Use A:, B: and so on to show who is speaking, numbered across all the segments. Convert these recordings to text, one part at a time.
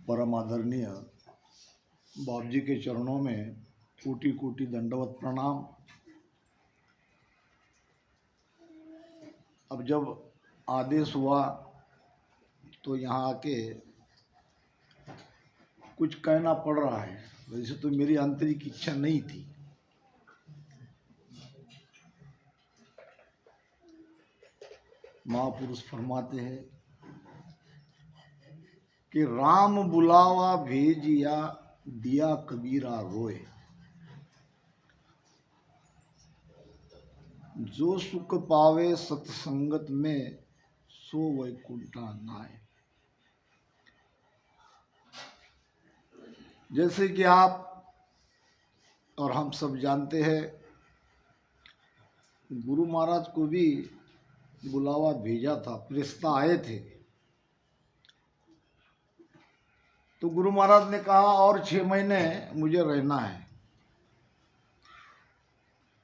A: परम आदरणीय बाप जी के चरणों में कोटि कोटि दंडवत प्रणाम। अब जब आदेश हुआ तो यहाँ आके कुछ कहना पड़ रहा है। वैसे तो मेरी आंतरिक इच्छा नहीं थी, महापुरुष फरमाते हैं कि राम बुलावा भेजिया दिया कबीरा रोए, जो सुख पावे सत्संगत में सो वैकुंठा नाय। जैसे कि आप और हम सब जानते हैं, गुरु महाराज को भी बुलावा भेजा था, फरिश्ता आए थे। तो गुरु महाराज ने कहा और 6 महीने मुझे रहना है।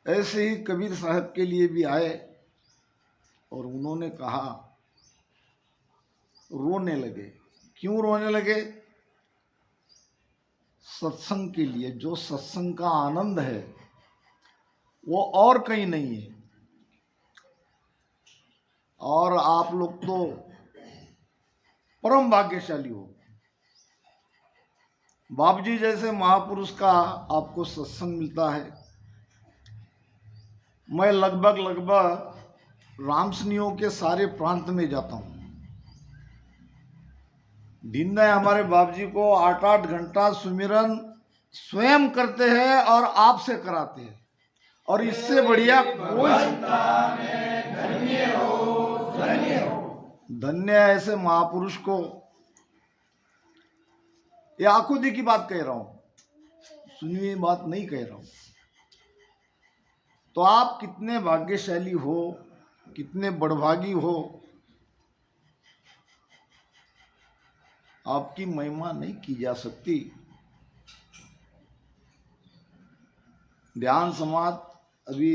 A: ऐसे ही कबीर साहब के लिए भी आए और उन्होंने कहा, रोने लगे। क्यों रोने लगे? सत्संग के लिए। जो सत्संग का आनंद है वो और कहीं नहीं है। और आप लोग तो परम भाग्यशाली हो, बाप जी जैसे महापुरुष का आपको सत्संग मिलता है। मैं लगभग रामसनियों के सारे प्रांत में जाता हूँ। दिन में हमारे बाप जी को 8-8 घंटा सुमिरन स्वयं करते हैं और आपसे कराते हैं। और इससे बढ़िया कोई धन्य ऐसे महापुरुष को। ये आंखों दी की बात कह रहा हूं, सुनी हुई बात नहीं कह रहा हूं। तो आप कितने भाग्यशाली हो, कितने बड़भागी हो, आपकी महिमा नहीं की जा सकती। ध्यान समाज अभी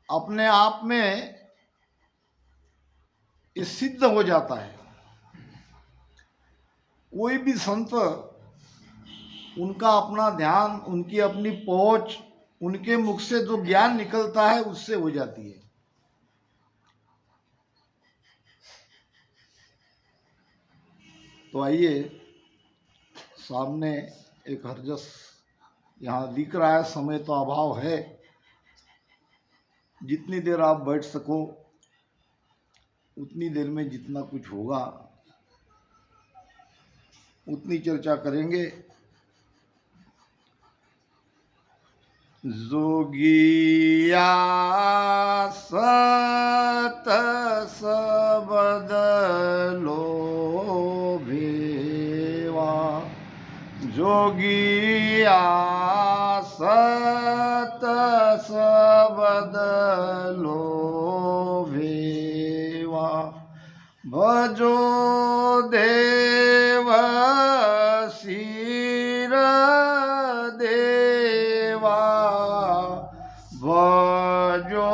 A: अपने आप में ये सिद्ध हो जाता है। कोई भी संत, उनका अपना ध्यान, उनकी अपनी पहुंच, उनके मुख से जो ज्ञान निकलता है उससे हो जाती है। तो आइए, सामने एक हरजस यहाँ दिख रहा है। समय तो अभाव है, जितनी देर आप बैठ सको उतनी देर में जितना कुछ होगा उतनी चर्चा करेंगे। जोगिया सत सबद लो भेवा, जोगिया सत सबद लो भेवा, भजो देव सिर देवा, भजो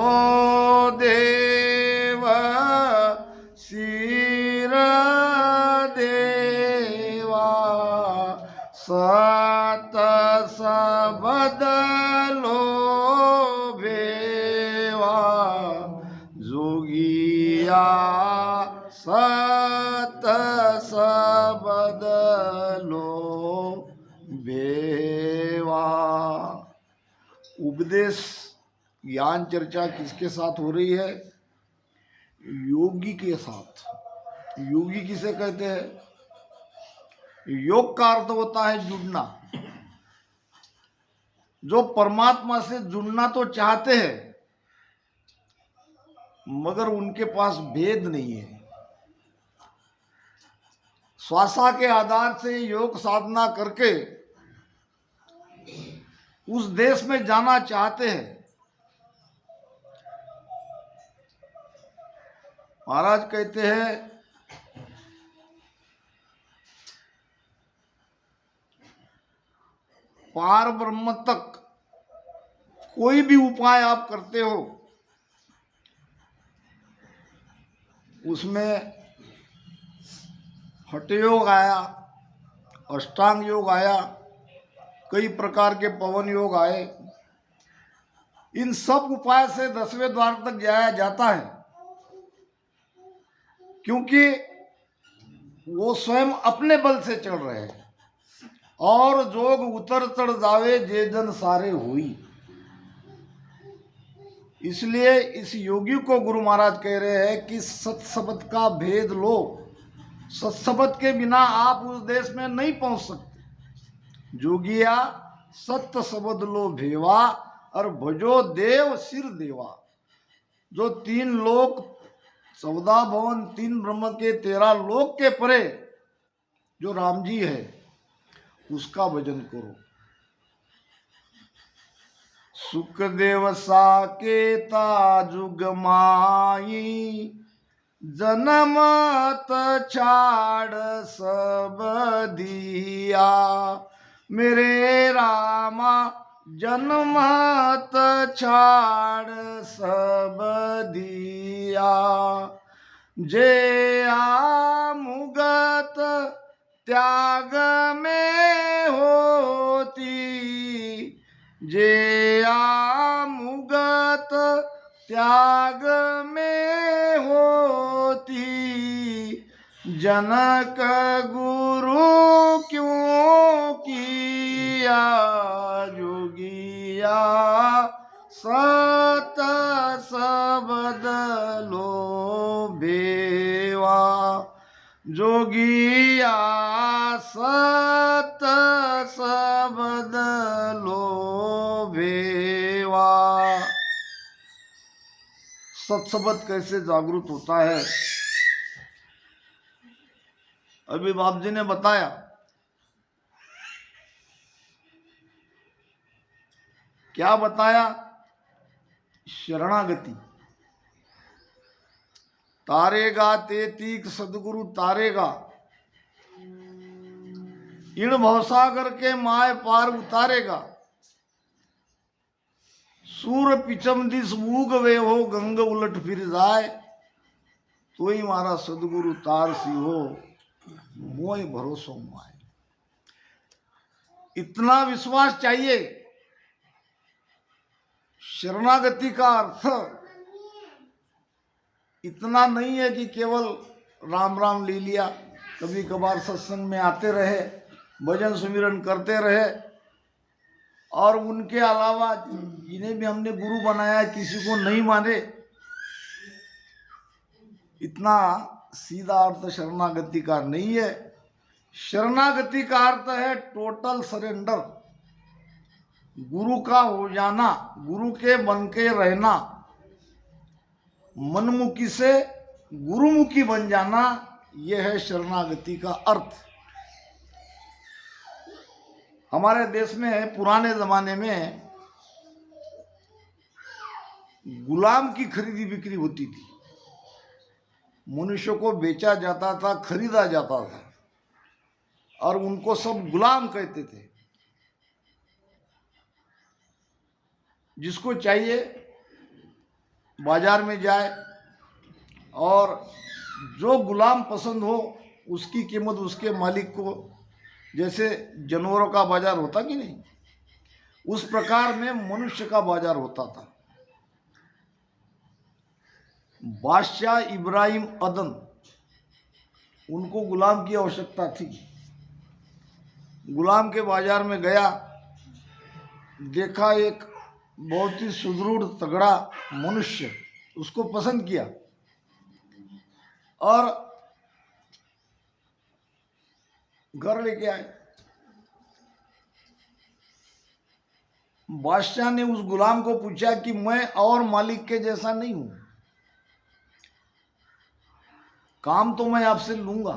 A: देव सिर देवा, सत सबद लो भेवा, जोगिया सत सबद लो भेवा। उपदेश ज्ञान चर्चा किसके साथ हो रही है? योगी के साथ। योगी किसे कहते हैं? योग का अर्थ होता है जुड़ना। जो परमात्मा से जुड़ना तो चाहते हैं मगर उनके पास भेद नहीं है। श्वासा के आधार से योग साधना करके उस देश में जाना चाहते हैं। महाराज कहते हैं, पार ब्रह्म तक कोई भी उपाय आप करते हो उसमें हठयोग आया, अष्टांग योग आया, कई प्रकार के पवन योग आए। इन सब उपाय से 10वें द्वार तक जाया जाता है, क्योंकि वो स्वयं अपने बल से चढ़ रहे हैं। और जोग उतर चढ़ जावे जे जन सारे हुई। इसलिए इस योगी को गुरु महाराज कह रहे हैं कि सत्शब्द का भेद लो। सत्शब्द के बिना आप उस देश में नहीं पहुंच सकते। जोगिया सत्य शब्द लो भेवा और भजो देव सिर देवा। जो 3 लोक 14 भवन 3 ब्रह्म के 13 लोक के परे जो राम जी है, उसका भजन करो। सुखदेव साकेता जुग माई, जनमत छाड़ सब दिया। मेरे रामा जनमत छाड़ सब दिया। जे आमुगत त्याग में होती, जे आमुगत त्याग में होती। जनक गुरु क्यों किया जोगिया सत शब्द लो भेवा। जोगिया सत शब्द लो भेवा। सत्शब्द कैसे जागृत होता है, अभी बाप जी ने बताया। क्या बताया? शरणागति। तारेगा ते तीक सदगुरु तारेगा। इन भवसागर के माय पार उतारेगा। सूर पिचम दिस मूग वे हो गंग उलट फिर जाए। तो ही मारा सदगुरु तार सी हो मोय भरोसो माए। इतना विश्वास चाहिए। शरणागति का अर्थ इतना नहीं है कि केवल राम राम ले लिया, कभी कभार सत्संग में आते रहे, भजन सुमिरन करते रहे, और उनके अलावा जिन्हें भी हमने गुरु बनाया किसी को नहीं माने। इतना सीधा अर्थ शरणागति का नहीं है। शरणागति का अर्थ है टोटल सरेंडर, गुरु का हो जाना, गुरु के बन के रहना, मनमुखी से गुरुमुखी बन जाना। यह है शरणागति का अर्थ। हमारे देश में पुराने जमाने में गुलाम की खरीदी बिक्री होती थी। मनुष्य को बेचा जाता था, खरीदा जाता था, और उनको सब गुलाम कहते थे। जिसको चाहिए बाजार में जाए और जो गुलाम पसंद हो उसकी कीमत उसके मालिक को, जैसे जानवरों का बाजार होता कि नहीं, उस प्रकार में मनुष्य का बाजार होता था। बादशाह इब्राहिम अदन, उनको गुलाम की आवश्यकता थी। गुलाम के बाजार में गया, देखा एक बहुत ही सुदृढ़ तगड़ा मनुष्य, उसको पसंद किया और घर लेके आए। बादशाह ने उस गुलाम को पूछा कि मैं और मालिक के जैसा नहीं हूं, काम तो मैं आपसे लूंगा,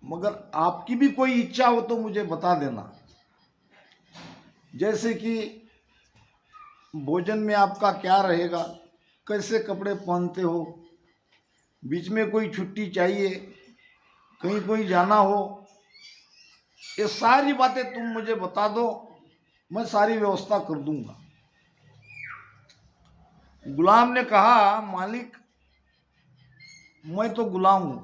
A: मगर आपकी भी कोई इच्छा हो तो मुझे बता देना। जैसे कि भोजन में आपका क्या रहेगा, कैसे कपड़े पहनते हो, बीच में कोई छुट्टी चाहिए, कहीं कोई जाना हो, ये सारी बातें तुम मुझे बता दो, मैं सारी व्यवस्था कर दूंगा। गुलाम ने कहा, मालिक मैं तो गुलाम हूं,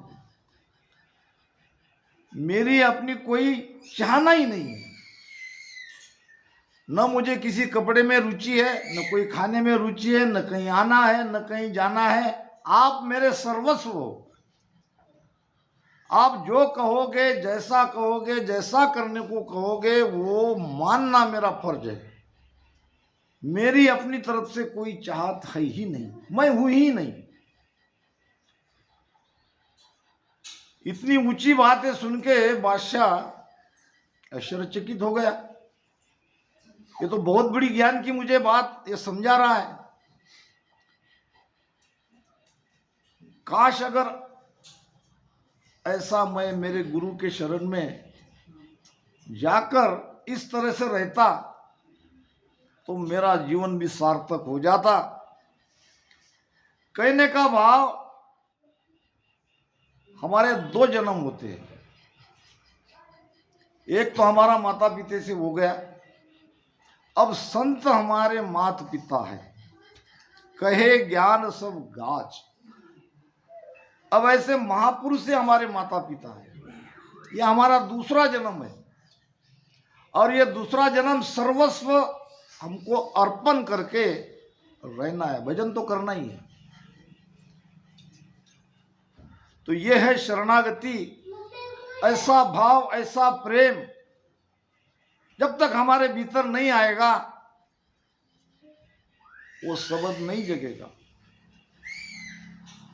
A: मेरी अपनी कोई चाहना ही नहीं है। न मुझे किसी कपड़े में रुचि है, न कोई खाने में रुचि है, न कहीं आना है, न कहीं जाना है। आप मेरे सर्वस्व हो। आप जो कहोगे, जैसा कहोगे, जैसा करने को कहोगे, वो मानना मेरा फर्ज है। मेरी अपनी तरफ से कोई चाहत है ही नहीं, मैं हूं ही नहीं। इतनी ऊंची बातें सुन के बादशाह आश्चर्यचकित हो गया। ये तो बहुत बड़ी ज्ञान की मुझे बात ये समझा रहा है। काश अगर ऐसा मैं मेरे गुरु के शरण में जाकर इस तरह से रहता तो मेरा जीवन भी सार्थक हो जाता। कहने का भाव, हमारे दो जन्म होते हैं। एक तो हमारा माता पिता से हो गया, अब संत हमारे माता पिता है, कहे ज्ञान सब गाज। अब ऐसे महापुरुष से हमारे माता पिता है। यह हमारा दूसरा जन्म है और यह दूसरा जन्म सर्वस्व हमको अर्पण करके रहना है। भजन तो करना ही है। तो यह है शरणागति। ऐसा भाव, ऐसा प्रेम जब तक हमारे भीतर नहीं आएगा वो शब्द नहीं जगेगा।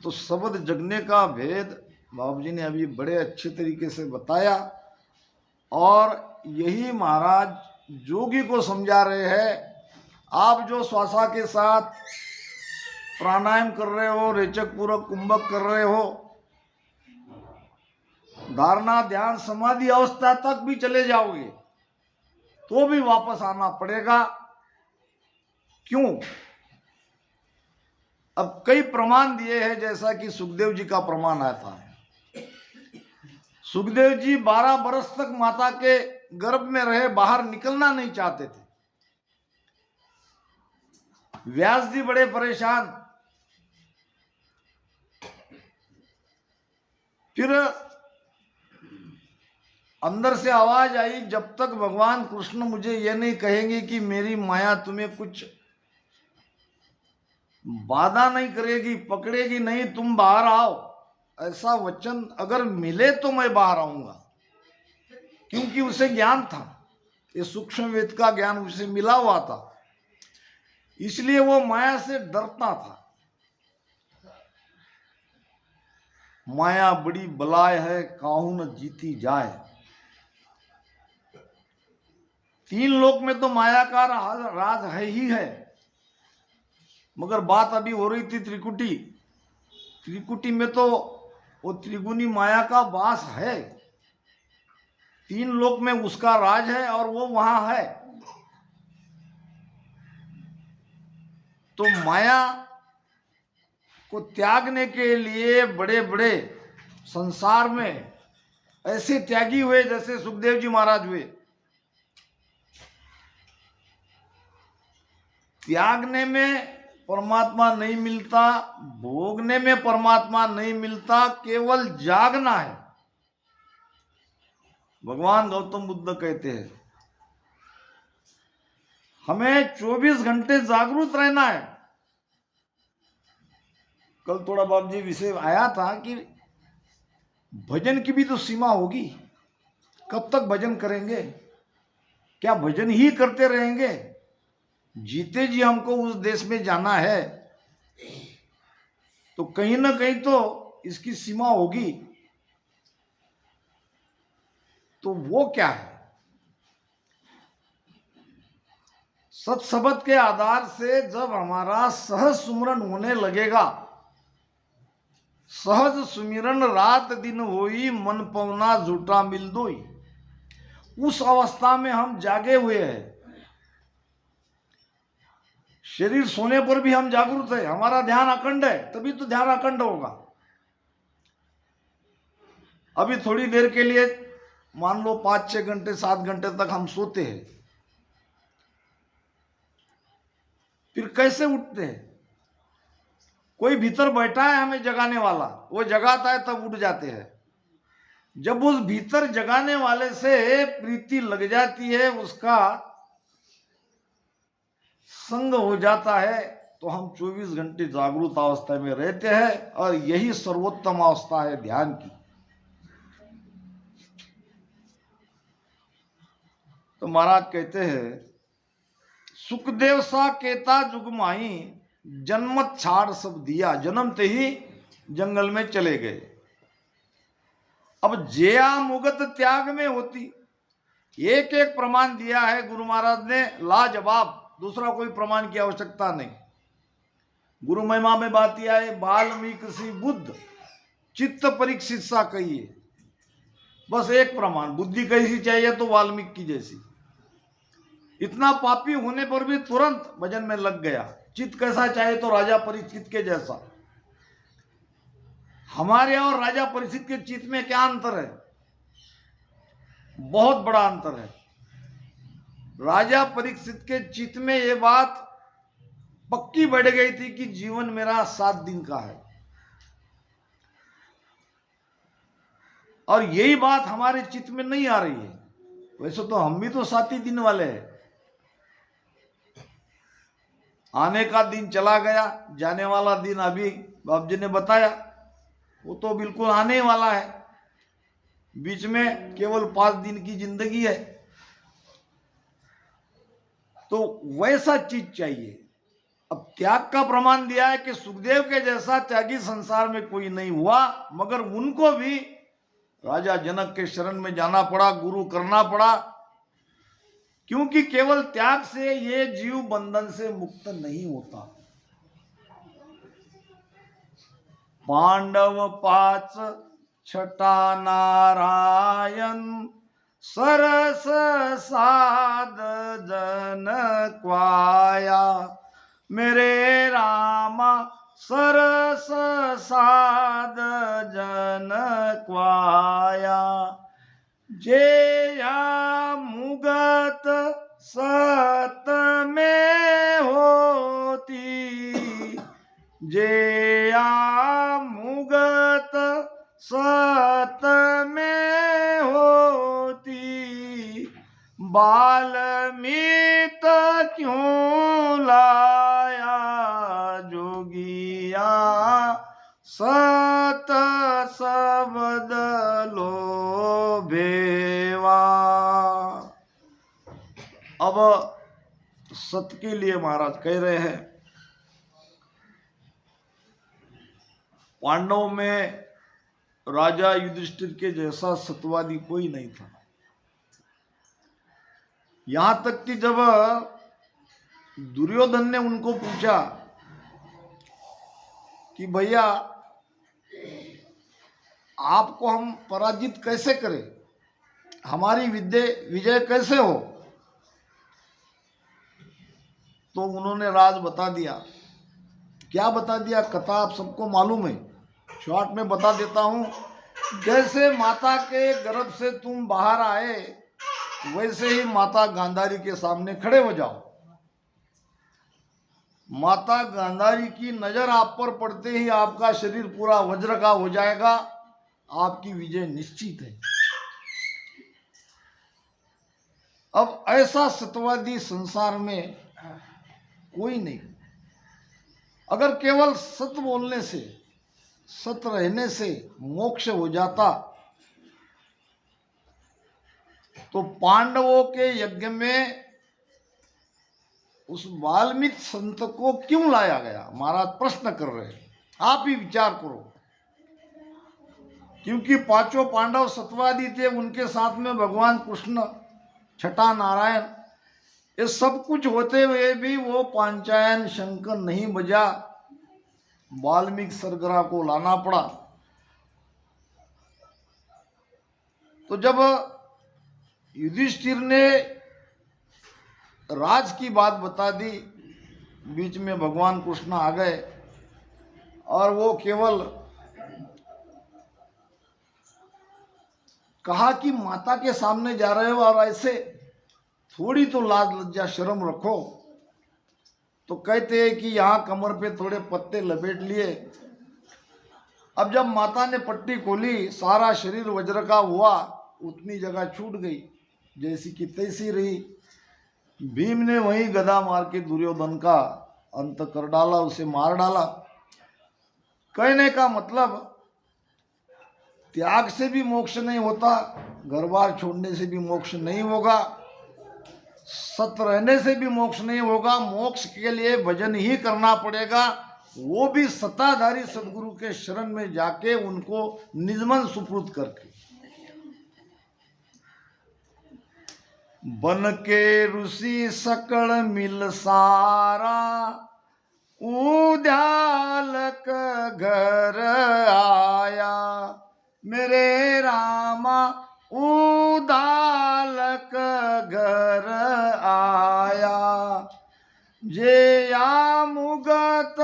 A: तो शब्द जगने का भेद बाबू जी ने अभी बड़े अच्छे तरीके से बताया और यही महाराज जोगी को समझा रहे हैं। आप जो श्वासा के साथ प्राणायाम कर रहे हो, रेचक पूर्वक कुंभक कर रहे हो, धारणा ध्यान समाधि अवस्था तक भी चले जाओगे तो भी वापस आना पड़ेगा। क्यों? अब कई प्रमाण दिए हैं, जैसा कि सुखदेव जी का प्रमाण आता है। सुखदेव जी 12 बरस तक माता के गर्भ में रहे, बाहर निकलना नहीं चाहते थे। व्यास जी बड़े परेशान। फिर अंदर से आवाज आई, जब तक भगवान कृष्ण मुझे यह नहीं कहेंगे कि मेरी माया तुम्हें कुछ बाधा नहीं करेगी, पकड़ेगी नहीं, तुम बाहर आओ, ऐसा वचन अगर मिले तो मैं बाहर आऊंगा। क्योंकि उसे ज्ञान था, ये सूक्ष्म वेद का ज्ञान उसे मिला हुआ था, इसलिए वो माया से डरता था। माया बड़ी बलाय है, काहू न जीती जाए। 3 लोक में तो माया का राज है ही है। मगर बात अभी हो रही थी त्रिकुटी। त्रिकुटी में तो वो त्रिगुणी माया का वास है। 3 लोक में उसका राज है और वो वहां है। तो माया को त्यागने के लिए बड़े बड़े संसार में ऐसे त्यागी हुए जैसे सुखदेव जी महाराज हुए। त्यागने में परमात्मा नहीं मिलता, भोगने में परमात्मा नहीं मिलता, केवल जागना है। भगवान गौतम बुद्ध कहते हैं हमें 24 घंटे जागरूक रहना है। कल थोड़ा बाबू जी विषय आया था कि भजन की भी तो सीमा होगी। कब तक भजन करेंगे? क्या भजन ही करते रहेंगे? जीते जी हमको उस देश में जाना है तो कहीं ना कहीं तो इसकी सीमा होगी। तो वो क्या है? सत्सबद के आधार से जब हमारा सहज सुमिरन होने लगेगा, सहज सुमिरन रात दिन होई, मन पवना झूठा मिल दोई, उस अवस्था में हम जागे हुए हैं। शरीर सोने पर भी हम जागरूक है, हमारा ध्यान अखंड है, तभी तो ध्यान अखंड होगा। अभी थोड़ी देर के लिए मान लो 5-6 घंटे 7 घंटे तक हम सोते हैं, फिर कैसे उठते हैं? कोई भीतर बैठा है हमें जगाने वाला, वो जगाता है तब उठ जाते हैं। जब उस भीतर जगाने वाले से प्रीति लग जाती है, उसका संग हो जाता है, तो हम 24 घंटे जागरूक अवस्था में रहते हैं। और यही सर्वोत्तम अवस्था है ध्यान की। तो महाराज कहते हैं, सुखदेव सा केता जुग माही, जन्मत छाड़ सब दिया। जन्मते ही जंगल में चले गए। अब जया मुगत त्याग में होती। एक एक प्रमाण दिया है गुरु महाराज ने, लाजवाब। दूसरा कोई प्रमाण की आवश्यकता नहीं। गुरु महिमा में बात यह है, वाल्मीकि सी बुद्ध चित्त परीक्षित सा कहिए। बस एक प्रमाण, बुद्धि कैसी चाहिए तो वाल्मीकि की जैसी। इतना पापी होने पर भी तुरंत भजन में लग गया। चित्त कैसा चाहे तो राजा परीक्षित के जैसा। हमारे और राजा परीक्षित के चित्त में क्या अंतर है? बहुत बड़ा अंतर है। राजा परीक्षित के चित्त में यह बात पक्की बैठ गई थी कि जीवन मेरा 7 दिन का है। और यही बात हमारे चित्त में नहीं आ रही है। वैसे तो हम भी तो 7 ही दिन वाले हैं। आने का दिन चला गया, जाने वाला दिन अभी बाप जी ने बताया, वो तो बिल्कुल आने वाला है। बीच में केवल 5 दिन की जिंदगी है। तो वैसा चीज चाहिए। अब त्याग का प्रमाण दिया है कि सुखदेव के जैसा त्यागी संसार में कोई नहीं हुआ, मगर उनको भी राजा जनक के शरण में जाना पड़ा, गुरु करना पड़ा। क्योंकि केवल त्याग से ये जीव बंधन से मुक्त नहीं होता। पांडव 5 छठा नारायण, सरस साध जन क्वाया। मेरे रामा सरस साध जन क्वाया। जेया मुगत सत में होती, जेया मुगत सत में होती। बाल्मीत क्यों लाया जोगिया, सत शब्द लो भेवा। अब सत के लिए महाराज कह रहे हैं, पांडव में राजा युधिष्ठिर के जैसा सत्यवादी कोई नहीं था। यहां तक कि जब दुर्योधन ने उनको पूछा कि भैया आपको हम पराजित कैसे करें, हमारी विजय कैसे हो, तो उन्होंने राज बता दिया। क्या बता दिया? कथा आप सबको मालूम है, शॉर्ट में बता देता हूं। जैसे माता के गर्भ से तुम बाहर आए, वैसे ही माता गांधारी के सामने खड़े हो जाओ। माता गांधारी की नजर आप पर पड़ते ही आपका शरीर पूरा वज्र का हो जाएगा, आपकी विजय निश्चित है। अब ऐसा सत्यवादी संसार में कोई नहीं। अगर केवल सत्य बोलने से, सत्य रहने से मोक्ष हो जाता, तो पांडवों के यज्ञ में उस वाल्मीकि संत को क्यों लाया गया? महाराज प्रश्न कर रहे हैं, आप ही विचार करो। क्योंकि 5 पांडव सत्यवादी थे, उनके साथ में भगवान कृष्ण, छठा नारायण, ये सब कुछ होते हुए भी वो पांचायन शंकर नहीं बजा, वाल्मीकि सरगरा को लाना पड़ा। तो जब युधिष्ठिर ने राज की बात बता दी, बीच में भगवान कृष्ण आ गए और वो केवल कहा कि माता के सामने जा रहे हो और ऐसे, थोड़ी तो लाज लज्जा शर्म रखो। तो कहते हैं कि यहां कमर पे थोड़े पत्ते लपेट लिए अब जब माता ने पट्टी खोली, सारा शरीर वज्र का हुआ, उतनी जगह छूट गई, जैसी की तैसी रही। भीम ने वही गदा मार के दुर्योधन का अंत कर डाला, उसे मार डाला। कहने का मतलब, त्याग से भी मोक्ष नहीं होता, घर बार छोड़ने से भी मोक्ष नहीं होगा, सत रहने से भी मोक्ष नहीं होगा। मोक्ष के लिए भजन ही करना पड़ेगा, वो भी सत्ताधारी सदगुरु के शरण में जाके उनको निजमन सुपुर्द करके। बन के ऋषि सकल मिल सारा, उद्यालक घर आया, मेरे रामा उदालक घर आया। जे या मुगत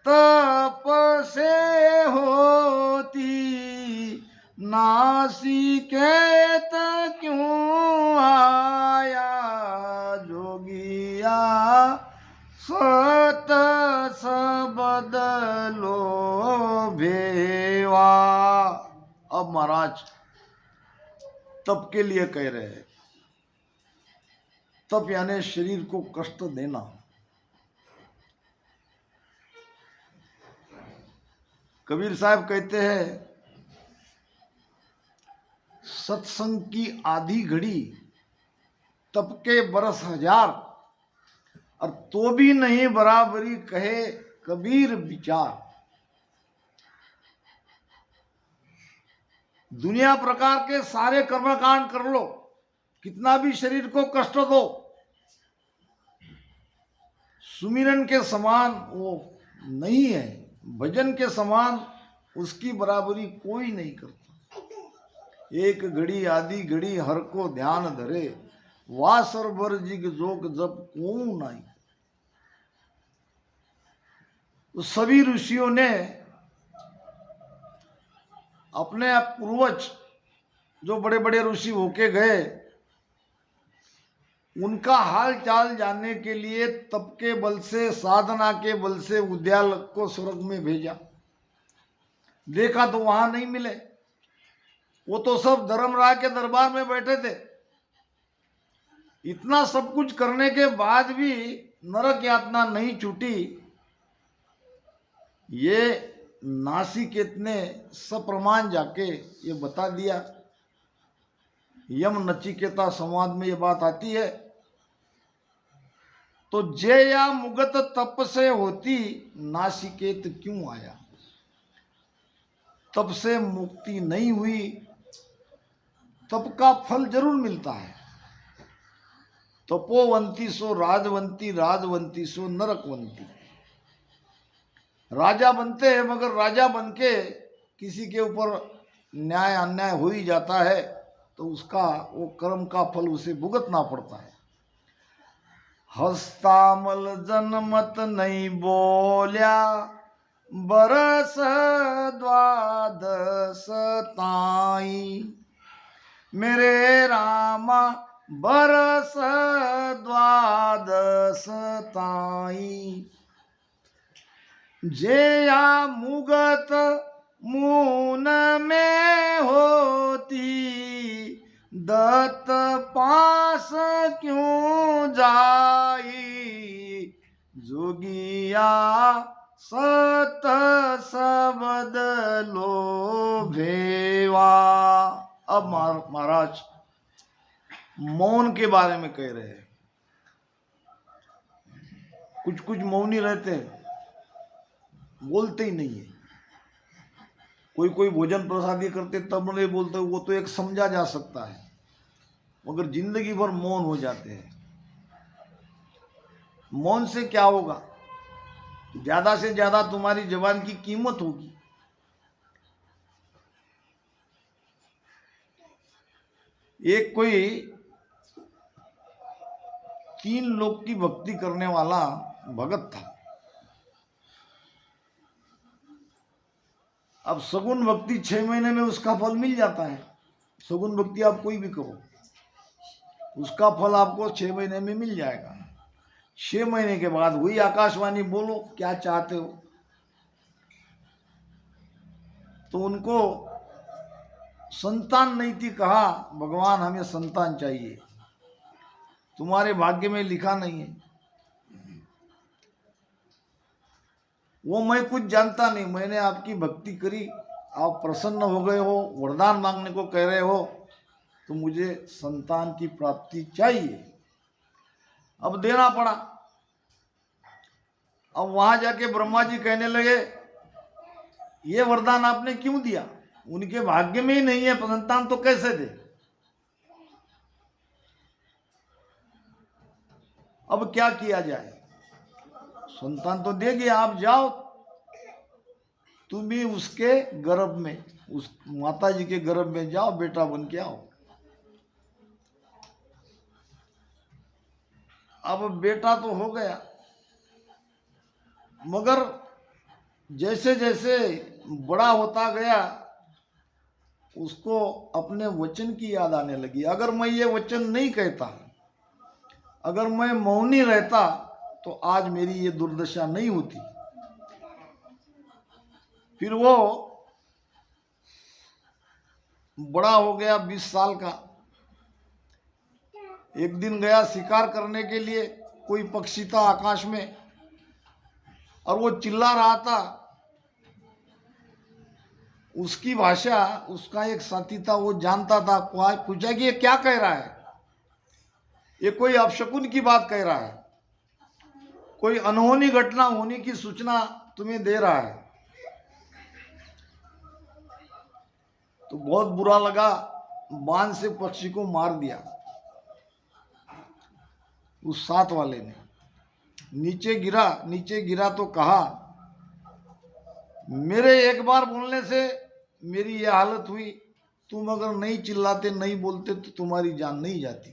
A: तप से होती, नासिकेत क्यों आया, जोगिया सत सबद लो भेवा। अब महाराज तप के लिए कह रहे हैं। तप यानी शरीर को कष्ट देना। कबीर साहब कहते हैं, सत्संग की आधी घड़ी, तप के बरस हजार, और तो भी नहीं बराबरी कहे कबीर विचार। दुनिया प्रकार के सारे कर्मकांड कर लो, कितना भी शरीर को कष्ट दो, सुमिरन के समान वो नहीं है, भजन के समान उसकी बराबरी कोई नहीं करता। एक घड़ी आधी घड़ी हर को ध्यान धरे, वा सरबर जिग जोग जब कोऊ नहीं। तो सभी ऋषियों ने अपने पूर्वज जो बड़े बड़े ऋषि होके गए, उनका हाल चाल जानने के लिए तप के बल से, साधना के बल से उद्यालक को स्वर्ग में भेजा। देखा तो वहां नहीं मिले, वो तो सब धर्मराज के दरबार में बैठे थे। इतना सब कुछ करने के बाद भी नरक यातना नहीं छूटी। ये नासिकेत ने सप्रमाण जाके ये बता दिया। यम नचिकेता संवाद में ये बात आती है। तो जे या मुगत तप से होती, नासिकेत क्यों आया। तप से मुक्ति नहीं हुई, तप का फल जरूर मिलता है। तपोवंती सो राजवंती, राजवंती सो नरकवंती। राजा बनते हैं, मगर राजा बनके किसी के ऊपर न्याय अन्याय हो ही जाता है, तो उसका वो कर्म का फल उसे भुगतना पड़ता है। हस्तामल जनमत नहीं बोल्या, बरस द्वादश ताई, मेरे रामा बरस द्वादश ताई। जेया मुगत मून में होती, दत्त पास क्यों जाई, जोगिया सत सबद लो भेवा। अब महाराज मौन के बारे में कह रहे हैं। कुछ कुछ मौनी रहते हैं, बोलते ही नहीं है। कोई कोई भोजन प्रसादी करते तब नहीं बोलते, वो तो एक समझा जा सकता है, मगर जिंदगी भर मौन हो जाते हैं। मौन से क्या होगा, ज्यादा से ज्यादा तुम्हारी जबान की कीमत होगी। एक कोई 3 लोक की भक्ति करने वाला भगत था। अब सगुन भक्ति 6 महीने में उसका फल मिल जाता है। सगुन भक्ति आप कोई भी करो, उसका फल आपको 6 महीने में मिल जाएगा। 6 महीने के बाद वही आकाशवाणी, बोलो क्या चाहते हो। तो उनको संतान नहीं थी, कहा भगवान हमें संतान चाहिए, तुम्हारे भाग्य में लिखा नहीं है। वो मैं कुछ जानता नहीं, मैंने आपकी भक्ति करी, आप प्रसन्न हो गए हो, वरदान मांगने को कह रहे हो, तो मुझे संतान की प्राप्ति चाहिए। अब देना पड़ा। अब वहां जाके ब्रह्मा जी कहने लगे ये वरदान आपने क्यों दिया, उनके भाग्य में ही नहीं है संतान, तो कैसे दे। अब क्या किया जाए, संतान तो देगी, आप जाओ, तुम भी उसके गर्भ में, उस माता जी के गर्भ में जाओ, बेटा बन के आओ। अब बेटा तो हो गया, मगर जैसे जैसे बड़ा होता गया उसको अपने वचन की याद आने लगी। अगर मैं ये वचन नहीं कहता, अगर मैं मौनी रहता, तो आज मेरी ये दुर्दशा नहीं होती। फिर वो बड़ा हो गया, 20 साल का। एक दिन गया शिकार करने के लिए, कोई पक्षी था आकाश में और वो चिल्ला रहा था। उसकी भाषा, उसका एक साथी था, वो जानता था। पूछा कि ये क्या कह रहा है, ये कोई अपशकुन की बात कह रहा है, कोई अनहोनी घटना होने की सूचना तुम्हें दे रहा है। तो बहुत बुरा लगा, बाण से पक्षी को मार दिया उस साथ वाले ने। नीचे गिरा तो कहा मेरे एक बार बोलने से मेरी ये हालत हुई, तुम अगर नहीं चिल्लाते, नहीं बोलते, तो तुम्हारी जान नहीं जाती।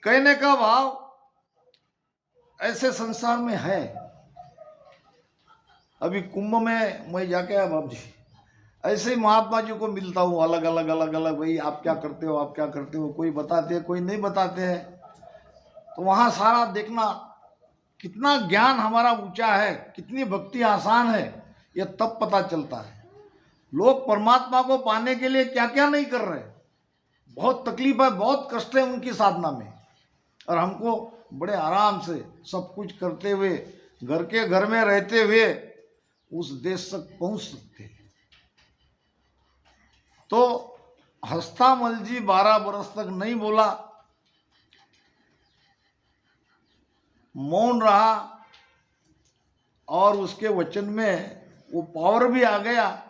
A: कहने का भाव ऐसे संसार में है। अभी कुंभ में मैं जाके आया बाबू जी, ऐसे ही महात्मा जी को मिलता हूँ, अलग अलग भाई आप क्या करते हो, आप क्या करते हो, कोई बताते हैं, कोई नहीं बताते हैं। तो वहाँ सारा देखना कितना ज्ञान हमारा ऊंचा है, कितनी भक्ति आसान है, यह तब पता चलता है। लोग परमात्मा को पाने के लिए क्या क्या नहीं कर रहे, बहुत तकलीफ है, बहुत कष्ट है उनकी साधना में, और हमको बड़े आराम से सब कुछ करते हुए, घर में रहते हुए उस देश तक पहुंच सकते हैं। तो हस्तामल जी 12 बरस तक नहीं बोला, मौन रहा, और उसके वचन में वो पावर भी आ गया।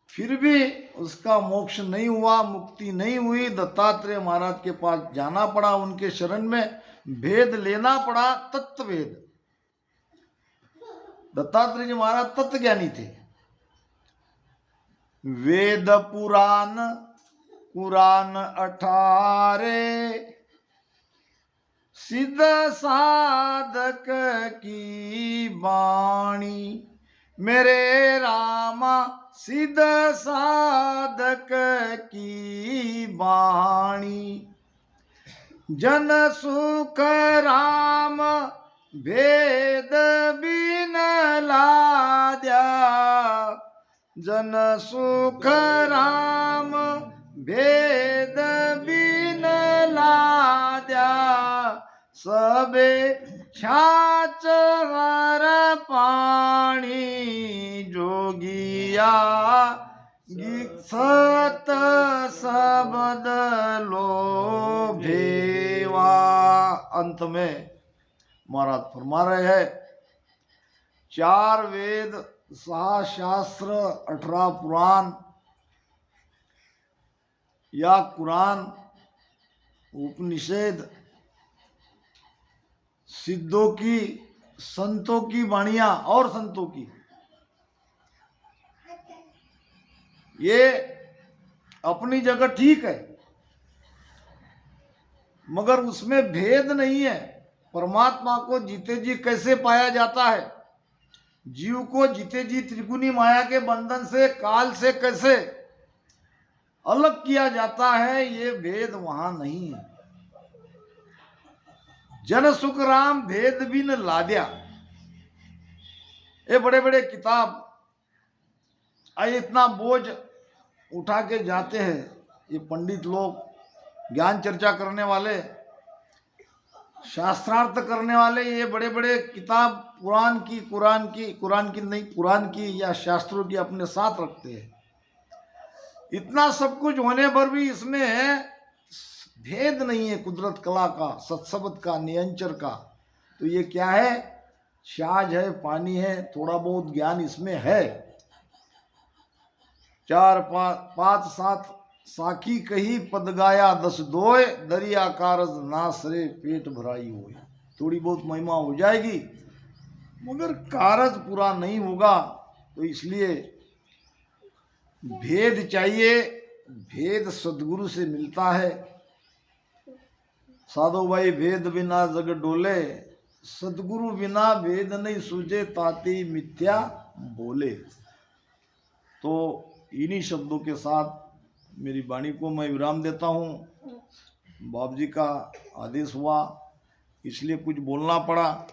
A: फिर भी उसका मोक्ष नहीं हुआ, मुक्ति नहीं हुई। दत्तात्रेय महाराज के पास जाना पड़ा, उनके शरण में भेद लेना पड़ा, तत्व भेद। दत्तात्रेय जी महाराज तत्व ज्ञानी थे। वेद पुराण कुरान 18 सिद्ध साधक की वाणी, मेरे रामा सिद्ध साधक की वाणी। जन सुख राम भेद बिन लाद्या, जन सुख राम भेद बिन लाद्या। सबे छाछ हर पाणी, जोगिया सत शब्द लो भेवा। अंत में महाराज फरमा रहे हैं, 4 वेद, 6 शास्त्र, 18 पुराण या कुरान, उपनिषद, सिद्धों की, संतों की वाणियां और संतों की, ये अपनी जगह ठीक है, मगर उसमें भेद नहीं है। परमात्मा को जीते जी कैसे पाया जाता है, जीव को जीते जी त्रिगुणी माया के बंधन से, काल से कैसे अलग किया जाता है, ये भेद वहां नहीं है। जन सुख राम भेद बिन लाद्या, ये बड़े बड़े किताब इतना बोझ उठा के जाते हैं ये पंडित लोग, ज्ञान चर्चा करने वाले, शास्त्रार्थ करने वाले, ये बड़े बड़े किताब कुरान की नहीं, पुराण की या शास्त्रों की अपने साथ रखते हैं। इतना सब कुछ होने पर भी इसमें भेद नहीं है कुदरत कला का, सत्सबद का, नियंचर का। तो ये क्या है? छाछ है, पानी है, थोड़ा बहुत ज्ञान इसमें है। 4 5 7 साखी कही पद गाया 10 दोय, दरिया कारज नासरे पेट भराई होय। थोड़ी बहुत महिमा हो जाएगी मगर कारज पूरा नहीं होगा। तो इसलिए भेद चाहिए, भेद सदगुरु से मिलता है। साधो भाई भेद बिना जग डोले, सदगुरु बिना भेद नहीं सूझे, ताती मिथ्या बोले। तो इन्हीं शब्दों के साथ मेरी वाणी को मैं विराम देता हूँ। बाप जी का आदेश हुआ इसलिए कुछ बोलना पड़ा।